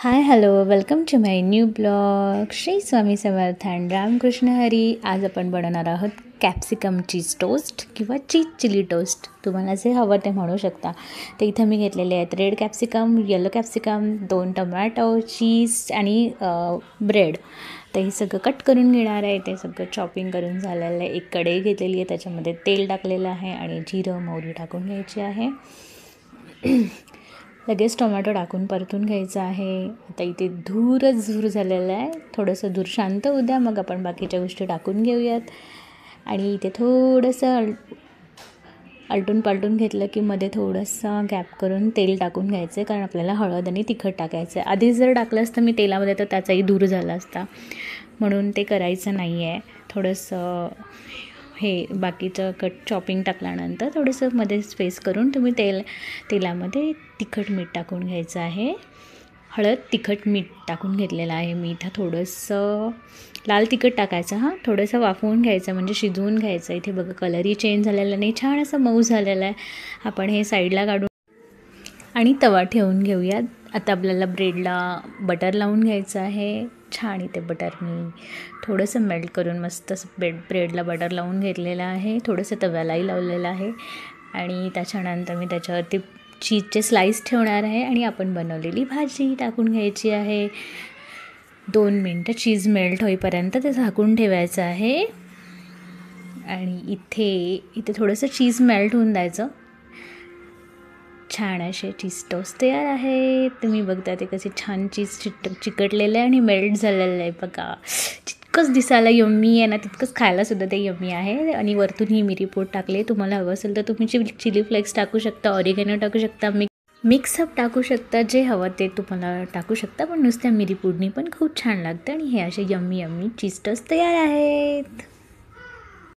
High hello welcome to my new blog. Shri Swami Samarth and Ramkrishna Hari. आज आपण बनवणार आहोत कॅप्सिकम चीज टोस्ट किंवा चीज चिली टोस्ट, तुम्हाला जे हवं ते म्हणू शकता. तर इथं मी घेतलेले आहेत red capsicum, yellow capsicum, 2 tomato, cheese आणि ब्रेड. तर हे सगळं कट करून घेणार आहे. ते सगळं चॉपिंग करून झालेलं आहे. एक कढई घेतलेली आहे, त्याच्यामध्ये तेल टाकलेलं आहे आणि जिरं मोहरी टाकून घ्यायची आहे. लगेच टोमॅटो टाकून परतून घ्यायचं आहे. आता इथे धूर झालेला आहे. थोडंसं धूर शांत होऊ द्या, मग आपण बाकीच्या गोष्टी टाकून घेऊयात. आणि इथे थोडंसं आलटून पालटून घेतलं की मध्ये थोडंसं गॅप करून तेल टाकून घ्यायचं आहे, कारण आपल्याला हळद आणि तिखट टाकायचं आहे. आधीच जर टाकलं असतं मी तेलामध्ये तर त्याचाही धूर झाला असता, म्हणून ते करायचं नाही आहे. थोडंसं हे बाकीचं चॉपिंग टाकल्यानंतर थोडंसं मध्ये स्पेस करून तुम्ही तेलामध्ये तिखट मीठ टाकून घ्यायचं आहे. हळद तिखट मीठ टाकून घेतलेलं आहे मी इथं. थोडंसं लाल तिखट टाकायचं, थोडंसं वाफवून घ्यायचं, म्हणजे शिजवून घ्यायचं. इथे बघा कलरही चेंज झालेला नाही, छान असं मऊ झालेलं आहे. आपण हे साईडला काढून आणि तवा ठेवून घेऊयात. आता आपल्याला ब्रेडला बटर लावून घ्यायचं आहे. छान इथे बटर मी थोडंसं मेल्ट करून मस्त ब्रेडला बटर लावून घेतलेलं आहे. थोडंसं तव्यालाही लावलेलं आहे आणि त्याच्यानंतर मी त्याच्यावरती चीजचे स्लाईस ठेवणार आहे आणि आपण बनवलेली भाजी टाकून घ्यायची आहे. 2 मिनटं चीज मेल्ट होईपर्यंत ते झाकून ठेवायचं आहे. आणि इथे थोडंसं चीज मेल्ट होऊन द्यायचं. छान असे चीज टोस्ट तयार आहे. तुम्ही बघता ते कसे छान चीज चिकटलेलं आहे आणि मेल्ट झालेलं आहे. बघा जितकंच दिसायला यम्मी आहे ना, तितकंच खायलासुद्धा ते यम्मी आहे. आणि वरतून ही मिरी पूड टाकले. तुम्हाला हवं असेल तर तुम्ही चिली फ्लेक्स टाकू शकता, ऑरिगॅनो टाकू शकता, मिक्सअप टाकू शकता, जे हवं ते तुम्हाला टाकू शकता. पण नुसत्या मिरी पूडनी पण खूप छान लागतं. आणि हे असे यम्मी चीज टोस्ट तयार आहेत.